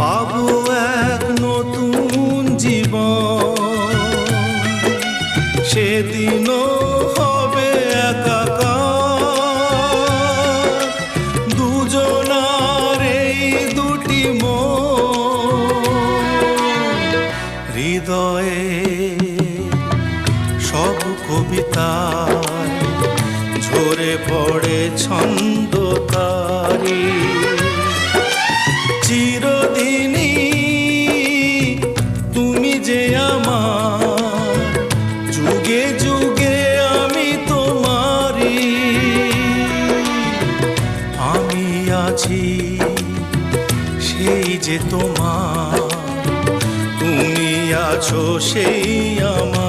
পাবো এক নতুন জীবন, সেদিনও হবে একাকার দুজনার এই দুটি মন। হৃদয়ে সব কবিতায় ঝরে পড়ে ছন্দ তারি, চিরদিনই তুমি যে আমার, যুগে যুগে আমি তোমারি। আমি আছি সেই যে তোমার, তুমি আছো সেই আমার।